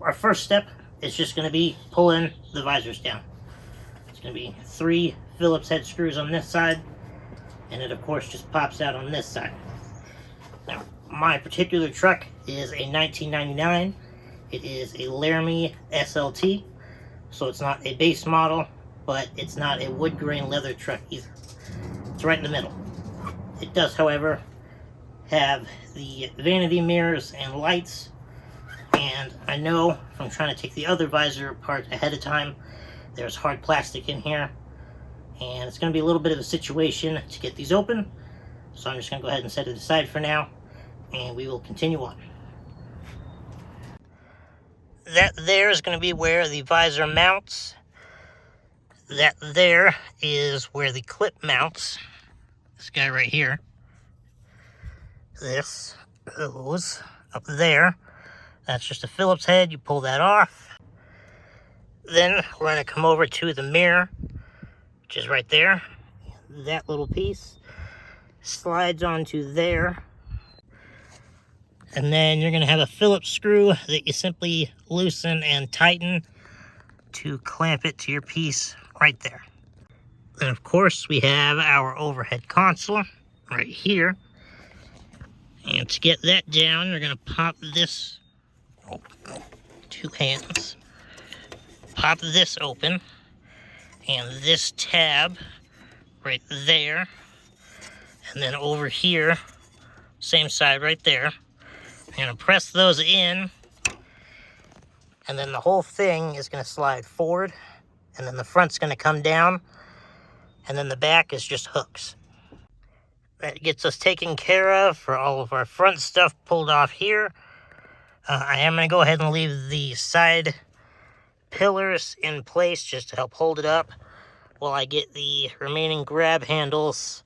our first step is just going to be pulling the visors down. It's going to be 3 Phillips head screws on this side, and it of course just pops out on this side. Now, my particular truck is a 1999. It is a Laramie SLT, so it's not a base model, but it's not a wood grain leather truck either. It's right in the middle. It does, however, have the vanity mirrors and lights, and I know from trying to take the other visor apart ahead of time, there's hard plastic in here, and it's going to be a little bit of a situation to get these open, so I'm just going to go ahead and set it aside for now, and we will continue on. That there is going to be where the visor mounts. That there is where the clip mounts. This guy right here. This goes up there. That's just a Phillips head. You pull that off. Then we're going to come over to the mirror, which is right there. That little piece slides onto there. And then you're going to have a Phillips screw that you simply loosen and tighten to clamp it to your piece right there. And of course, we have our overhead console right here. And to get that down, you're going to pop this, 2 hands, pop this open, and this tab right there, and then over here, same side right there. You're going to press those in, and then the whole thing is going to slide forward, and then the front's going to come down, and then the back is just hooks. That gets us taken care of for all of our front stuff pulled off here. I am going to go ahead and leave the side pillars in place just to help hold it up while I get the remaining grab handles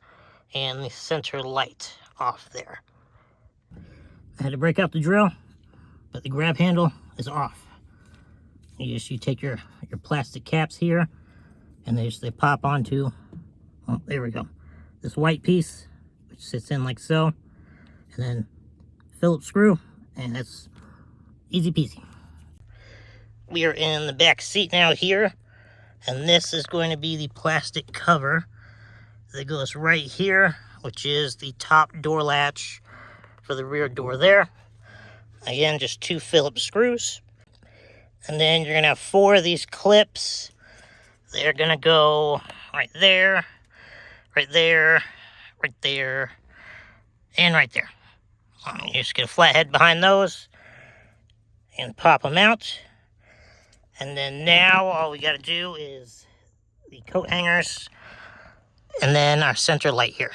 and the center light off there. I had to break out the drill, but the grab handle is off. You take your plastic caps here, and they pop onto, oh, there we go, this white piece, which sits in like so, and then Phillips screw, and that's easy peasy. We are in the back seat now here, and this is going to be the plastic cover that goes right here, which is the top door latch for the rear door there. Again, just 2 Phillips screws. And then you're going to have 4 of these clips. They're going to go right there, right there, right there, and right there. You just get a flat head behind those and pop them out. And then now all we got to do is the coat hangers and then our center light here.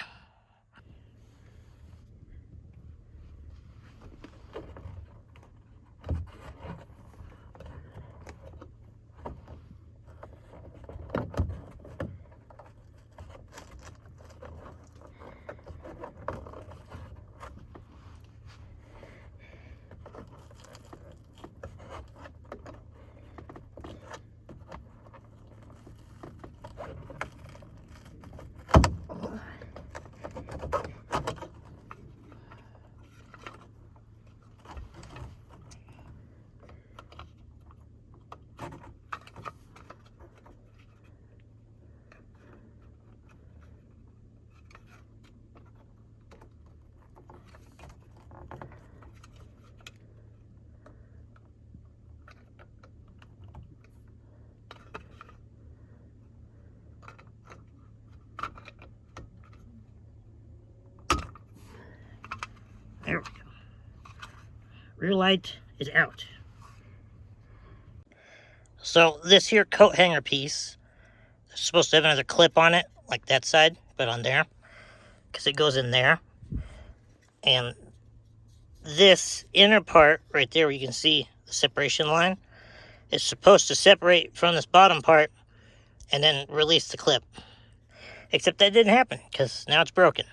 There we go. Rear light is out. So this here coat hanger piece is supposed to have another clip on it, like that side, but on there, because it goes in there. And this inner part right there where you can see the separation line is supposed to separate from this bottom part and then release the clip. Except that didn't happen, because now it's broken.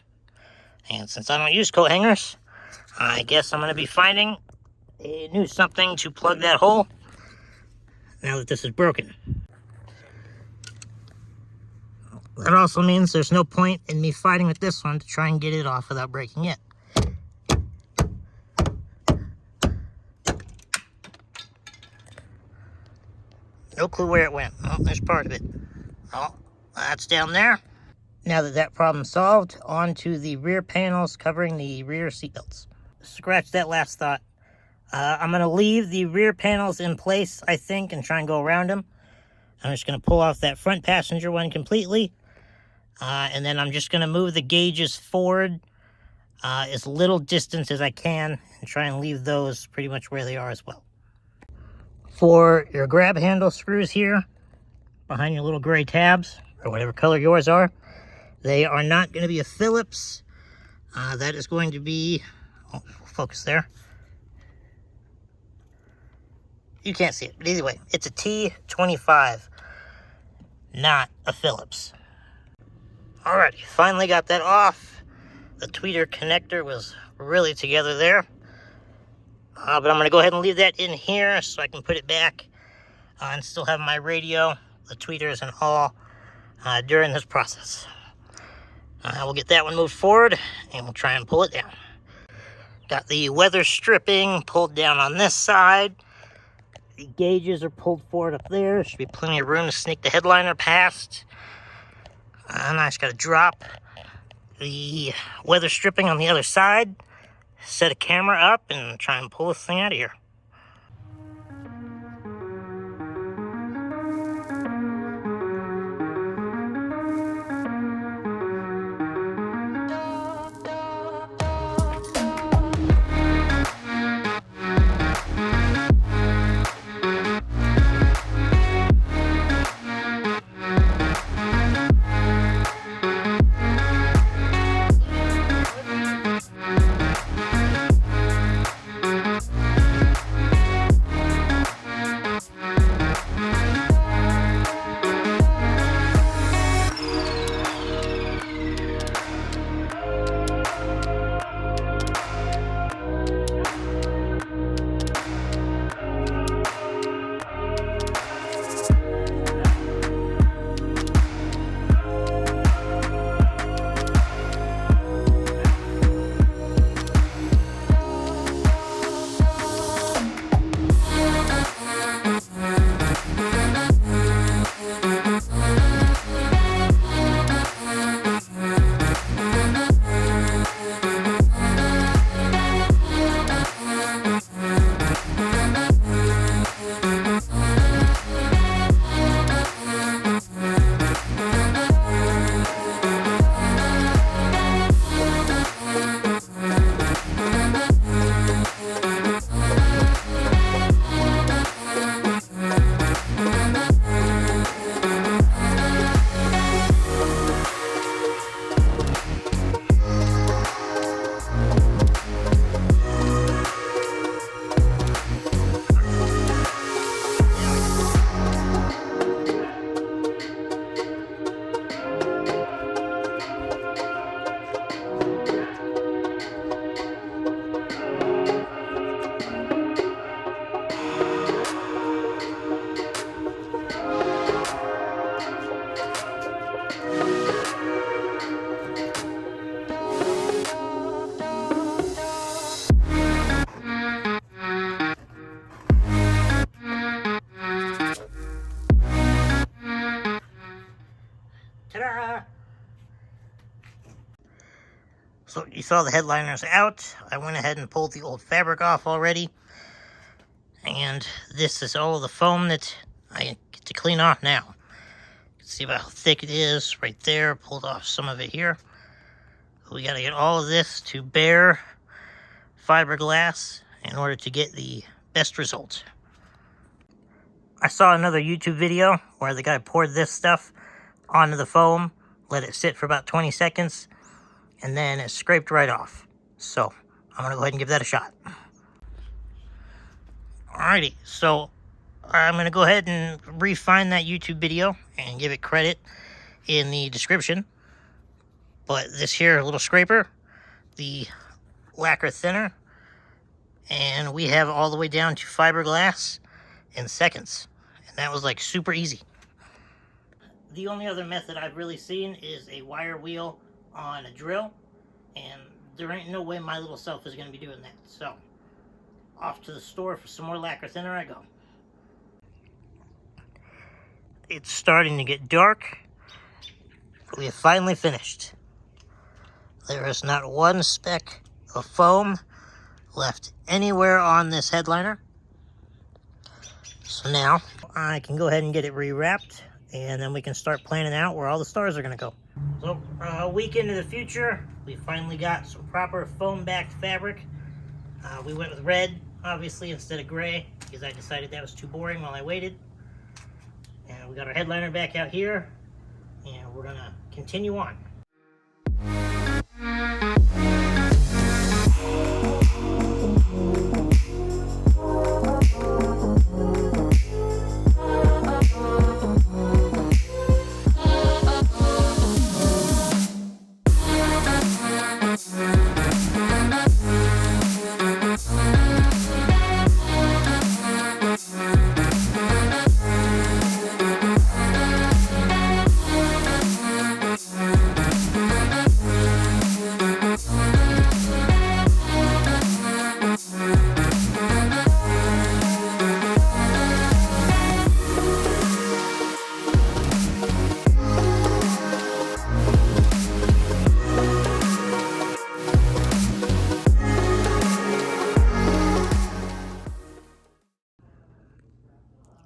And since I don't use coat hangers, I guess I'm going to be finding a new something to plug that hole now that this is broken. That also means there's no point in me fighting with this one to try and get it off without breaking it. No clue where it went. Oh, there's part of it. Oh, that's down there. Now that that problem's solved, on to the rear panels covering the rear seatbelts. Scratch that last thought. I'm going to leave the rear panels in place, I think, and try and go around them. I'm just going to pull off that front passenger one completely. And then I'm just going to move the gauges forward as little distance as I can and try and leave those pretty much where they are as well. For your grab handle screws here, behind your little gray tabs, or whatever color yours are, they are not going to be a Phillips. That is going to be, oh, focus there. You can't see it, but either way, it's a T25, not a Phillips. Alrighty, finally got that off. The tweeter connector was really together there. But I'm going to go ahead and leave that in here so I can put it back and still have my radio, the tweeters and all during this process. We'll get that one moved forward and we'll try and pull it down. Got the weather stripping pulled down on this side. The gauges are pulled forward up there. Should be plenty of room to sneak the headliner past. And I just got to drop the weather stripping on the other side, set a camera up, and try and pull this thing out of here. Ta-da! So you saw the headliners out. I went ahead and pulled the old fabric off already. And this is all the foam that I get to clean off now. You can see how thick it is right there. Pulled off some of it here. We got to get all of this to bare fiberglass in order to get the best results. I saw another YouTube video where the guy poured this stuff onto the foam, let it sit for about 20 seconds, and then it scraped right off. So I'm gonna go ahead and give that a shot. Alrighty, so I'm gonna go ahead and re-find that YouTube video and give it credit in the description. But this here little scraper, the lacquer thinner, and we have all the way down to fiberglass in seconds. And that was like super easy. The only other method I've really seen is a wire wheel on a drill, and there ain't no way my little self is going to be doing that. So, off to the store for some more lacquer thinner I go. It's starting to get dark. We have finally finished. There is not one speck of foam left anywhere on this headliner. So now I can go ahead and get it rewrapped, and then we can start planning out where all the stars are going to go. So a week into the future, we finally got some proper foam-backed fabric. We went with red, obviously, instead of gray, because I decided that was too boring while I waited. And we got our headliner back out here, and we're going to continue on.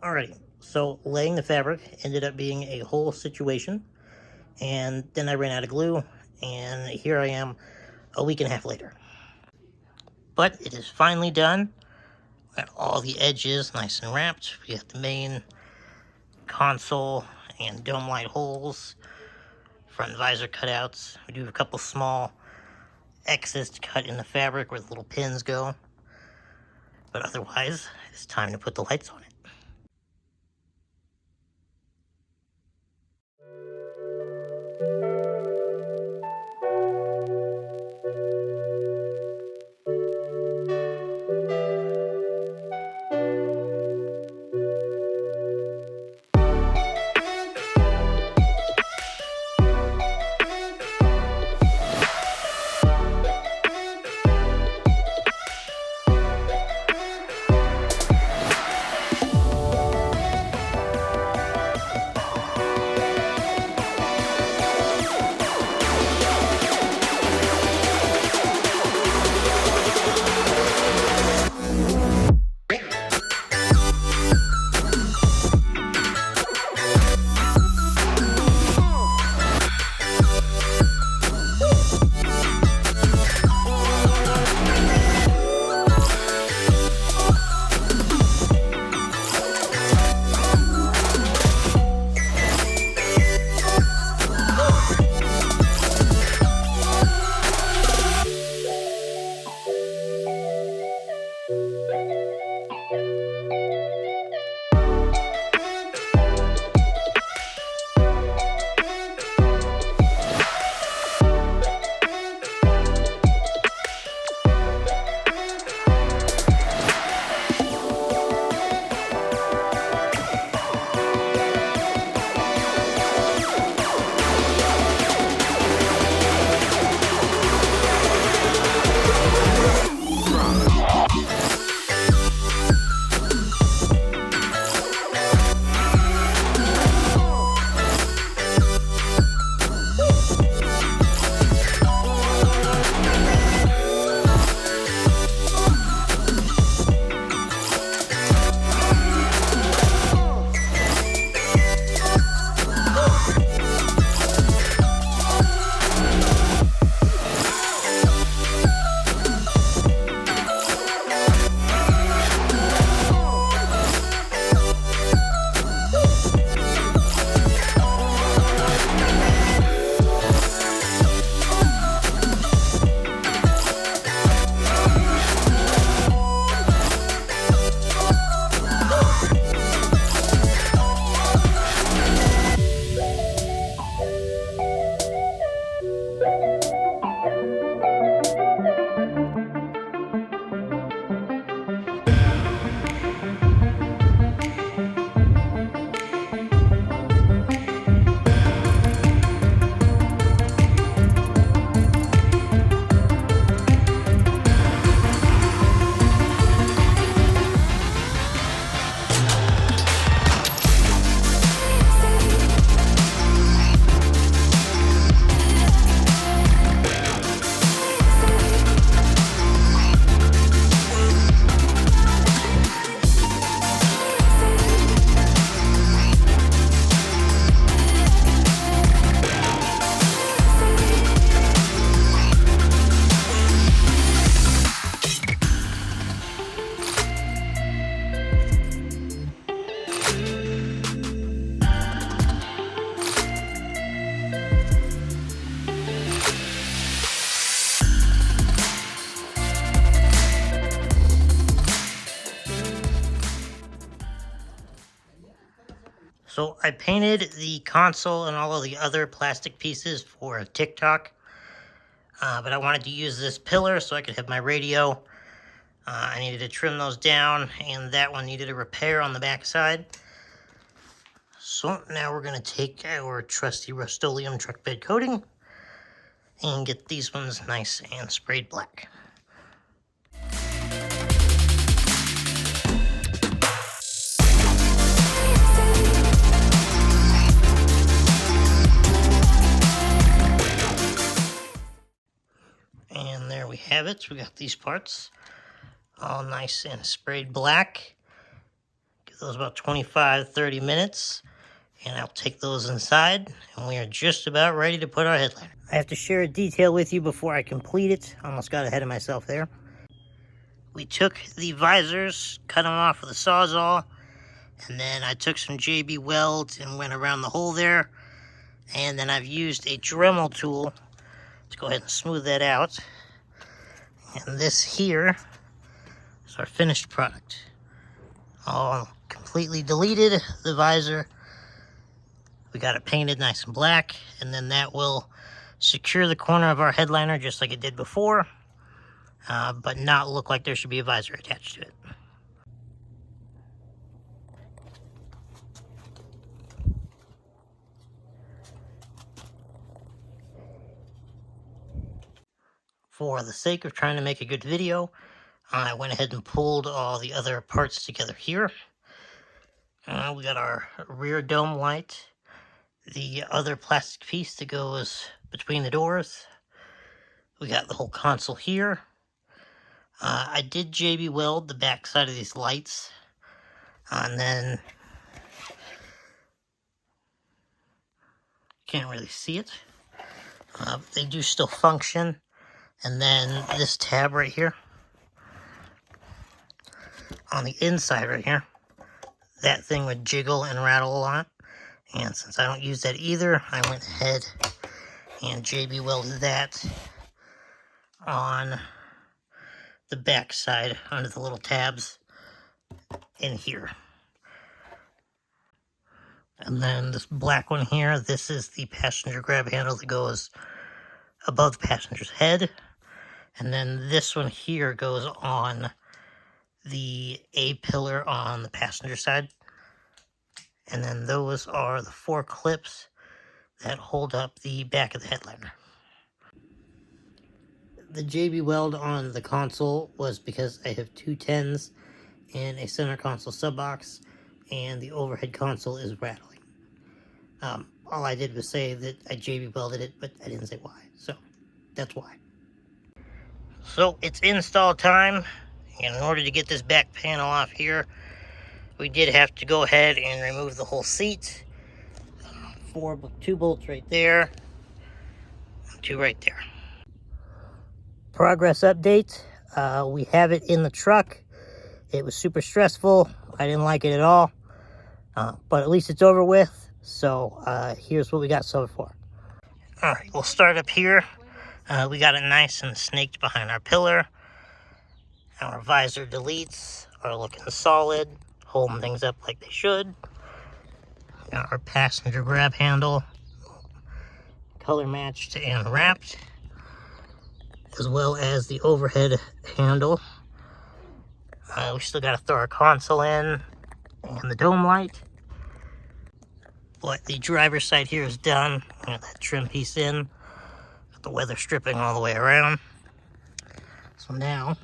Alrighty, so laying the fabric ended up being a whole situation, and then I ran out of glue, and here I am a week and a half later. But it is finally done. Got all the edges nice and wrapped. We got the main console and dome light holes, front visor cutouts. We do have a couple small X's to cut in the fabric where the little pins go. But otherwise, it's time to put the lights on it. So I painted the console and all of the other plastic pieces for Tik Tok, but I wanted to use this pillar so I could have my radio. I needed to trim those down, and that one needed a repair on the back side. So now we're going to take our trusty Rust-Oleum truck bed coating and get these ones nice and sprayed black. And there we have it. We got these parts all nice and sprayed black. Give those about 25-30 minutes, and I'll take those inside, and we are just about ready to put our headliner. I have to share a detail with you before I complete it. Almost got ahead of myself there. We took the visors, cut them off with a Sawzall, and then I took some JB Weld and went around the hole there, and then I've used a Dremel tool to go ahead and smooth that out. And this here is our finished product. All completely deleted the visor. We got it painted nice and black, and then that will secure the corner of our headliner just like it did before, but not look like there should be a visor attached to it. For the sake of trying to make a good video, I went ahead and pulled all the other parts together here. We got our rear dome light, the other plastic piece that goes between the doors. We got the whole console here. I did JB Weld the back side of these lights, and then can't really see it. They do still function. And then this tab right here, on the inside right here, that thing would jiggle and rattle a lot. And since I don't use that either, I went ahead and JB welded that on the back side under the little tabs in here. And then this black one here, this is the passenger grab handle that goes above the passenger's head. And then this one here goes on the A-pillar on the passenger side. And then those are the 4 clips that hold up the back of the headliner. The JB Weld on the console was because I have 2 10s and a center console sub-box, and the overhead console is rattling. All I did was say that I JB welded it, but I didn't say why, so that's why. So it's install time. In order to get this back panel off here, we did have to go ahead and remove the whole seat. 2 bolts right there, 2 right there. Progress update. We have it in the truck. It was super stressful. I didn't like it at all, but at least it's over with. So here's what we got so far. All right, we'll start up here. We got it nice and snaked behind our pillar. Our visor deletes are looking solid, holding things up like they should. Got our passenger grab handle, color matched and wrapped, as well as the overhead handle. We still got to throw our console in and the dome light. But the driver's side here is done. Got that trim piece in. Got the weather stripping all the way around. So now,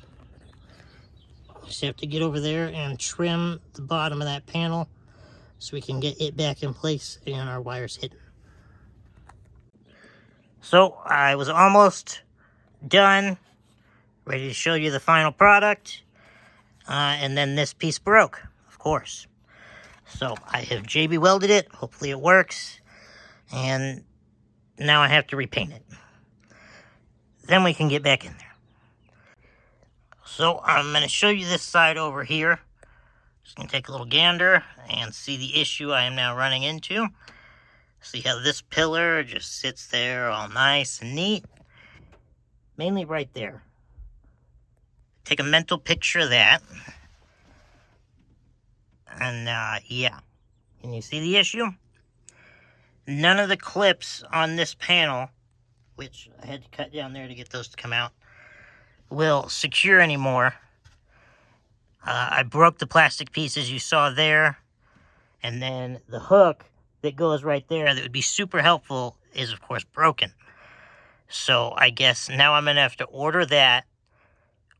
we just have to get over there and trim the bottom of that panel so we can get it back in place and our wires hidden. So I was almost done, ready to show you the final product, and then this piece broke, of course. So I have JB welded it, hopefully it works, and now I have to repaint it. Then we can get back in there. So I'm going to show you this side over here. Just going to take a little gander and see the issue I am now running into. See how this pillar just sits there all nice and neat. Mainly right there. Take a mental picture of that. And yeah, Can you see the issue? None of the clips on this panel, which I had to cut down there to get those to come out, will secure anymore. I broke the plastic pieces you saw there, and then the hook that goes right there that would be super helpful is of course broken. So I guess now I'm gonna have to order that,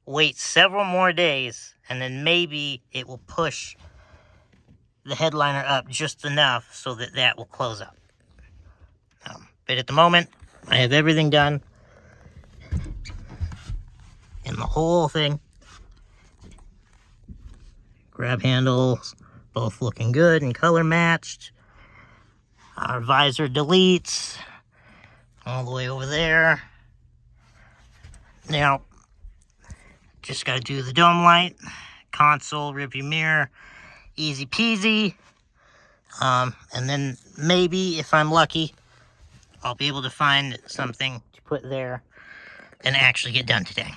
wait several more days, and then maybe it will push the headliner up just enough so that that will close up. But at the moment, I have everything done. And the whole thing. Grab handles, both looking good and color matched. Our visor deletes all the way over there. Now, just got to do the dome light, console, rearview mirror, easy peasy. And then maybe, if I'm lucky, I'll be able to find something to put there and actually get done today.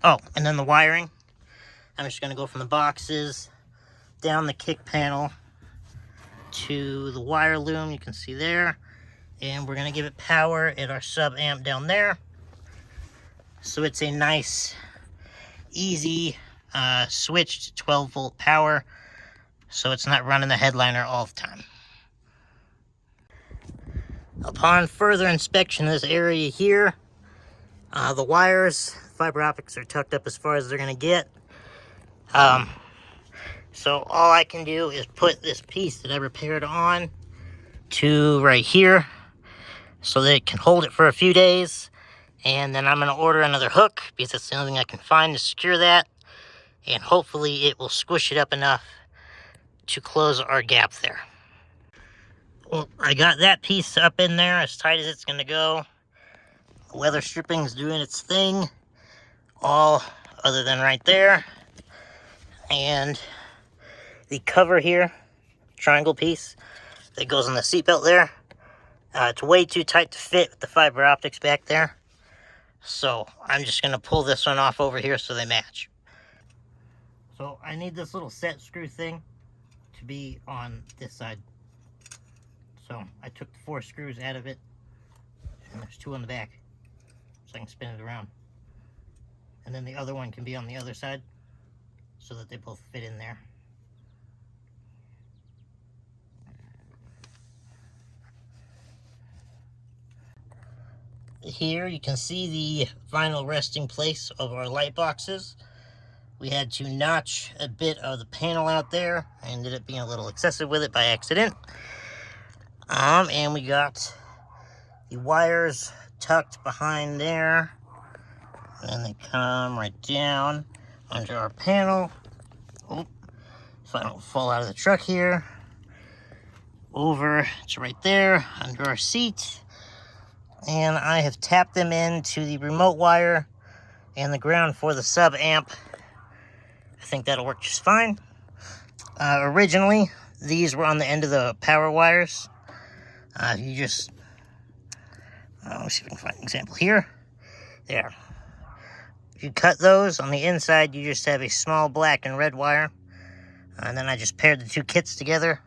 Oh, and then the wiring. I'm just going to go from the boxes down the kick panel to the wire loom you can see there. And we're going to give it power at our sub amp down there. So it's a nice, easy switch to 12 volt power. So it's not running the headliner all the time. Upon further inspection of this area here, the wires, fiber optics are tucked up as far as they're going to get. So all I can do is put this piece that I repaired on to right here so that it can hold it for a few days. And then I'm going to order another hook because that's the only thing I can find to secure that. And hopefully it will squish it up enough to close our gap there. Well, I got that piece up in there as tight as it's going to go. The weather stripping's doing its thing, all other than right there. And the cover here, triangle piece that goes on the seatbelt there, it's way too tight to fit with the fiber optics back there. So I'm just going to pull this one off over here so they match. So I need this little set screw thing to be on this side. So I took the 4 screws out of it, and there's 2 on the back, so I can spin it around. And then the other one can be on the other side, so that they both fit in there. Here you can see the vinyl resting place of our light boxes. We had to notch a bit of the panel out there. I ended up being a little excessive with it by accident. And we got the wires tucked behind there. And they come right down under our panel. Oh, if I don't fall out of the truck here. Over, it's right there, under our seat. And I have tapped them into the remote wire and the ground for the sub amp. I think that'll work just fine. Originally, these were on the end of the power wires. You just, let's see if I can find an example here. There. If you cut those on the inside, you just have a small black and red wire. And then I just paired the 2 kits together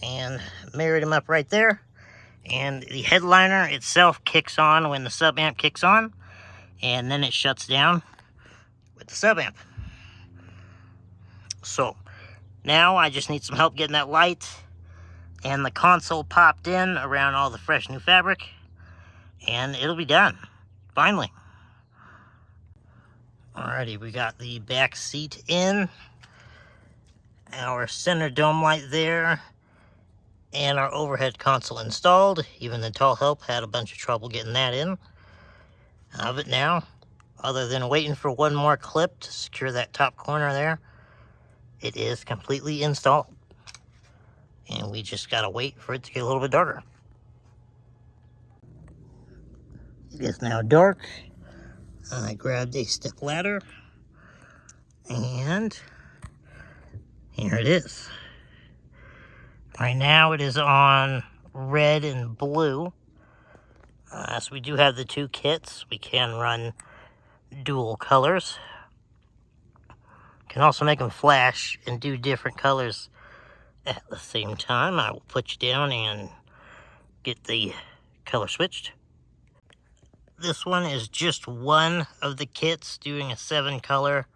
and married them up right there. And the headliner itself kicks on when the sub amp kicks on, and then it shuts down with the sub amp. So now I just need some help getting that light and the console popped in around all the fresh new fabric, and it'll be done finally. Alrighty, we got the back seat in, our center dome light there, and our overhead console installed. Even the tall help had a bunch of trouble getting that in. But now, other than waiting for one more clip to secure that top corner there, it is completely installed. And we just gotta wait for it to get a little bit darker. It is now dark. I grabbed a step ladder, and here it is. Right now it is on red and blue. So we do have the 2 kits. We can run dual colors. Can also make them flash and do different colors At the same time, I will put you down and get the color switched. This one is just one of the kits doing a 7-color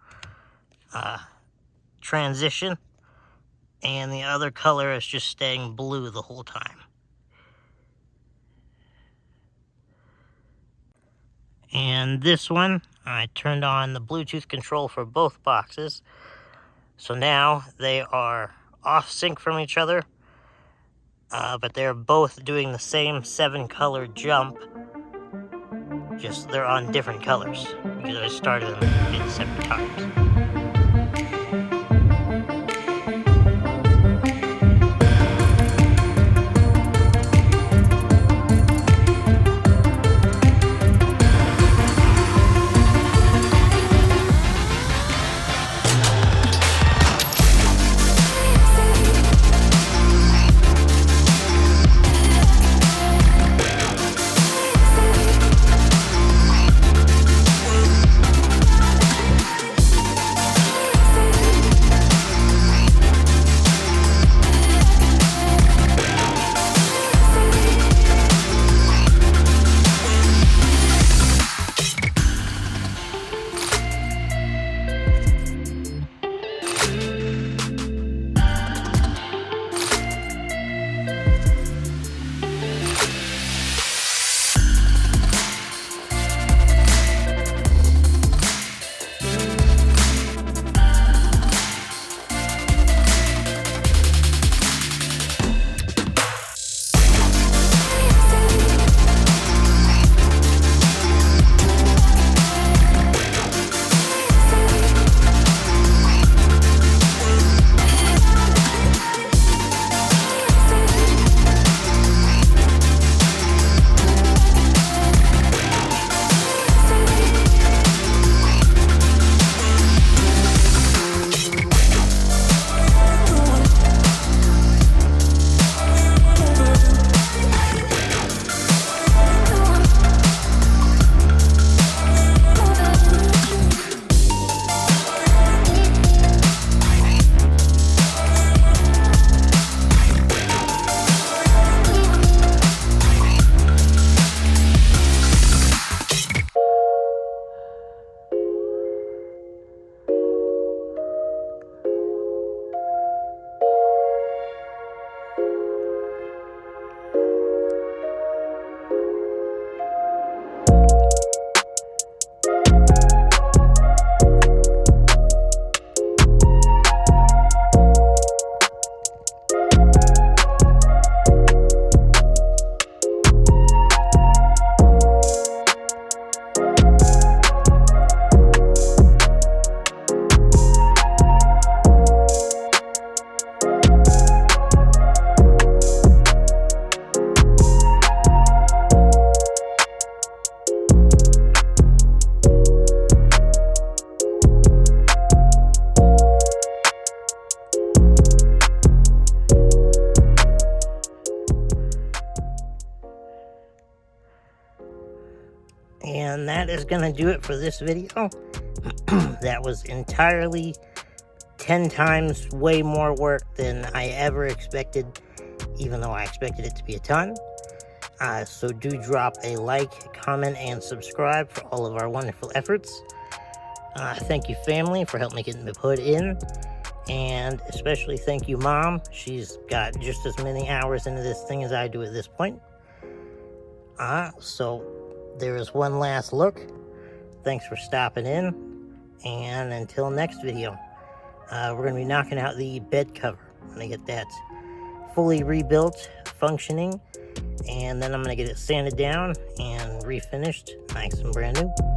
transition, and the other color is just staying blue the whole time. And this one, I turned on the Bluetooth control for both boxes, so now they are off sync from each other, but they're both doing the same 7-color jump, just they're on different colors because I started them at separate times. And that is going to do it for this video. That was entirely 10 times way more work than I ever expected, even though I expected it to be a ton. So do drop a like, comment, and subscribe for all of our wonderful efforts. Thank you, family, for helping me get me put in. And especially thank you, Mom. She's got just as many hours into this thing as I do at this point. So there is one last look. Thanks for stopping in. And until next video, we're going to be knocking out the bed cover. I'm going to get that fully rebuilt, functioning. And then I'm going to get it sanded down and refinished, nice and brand new.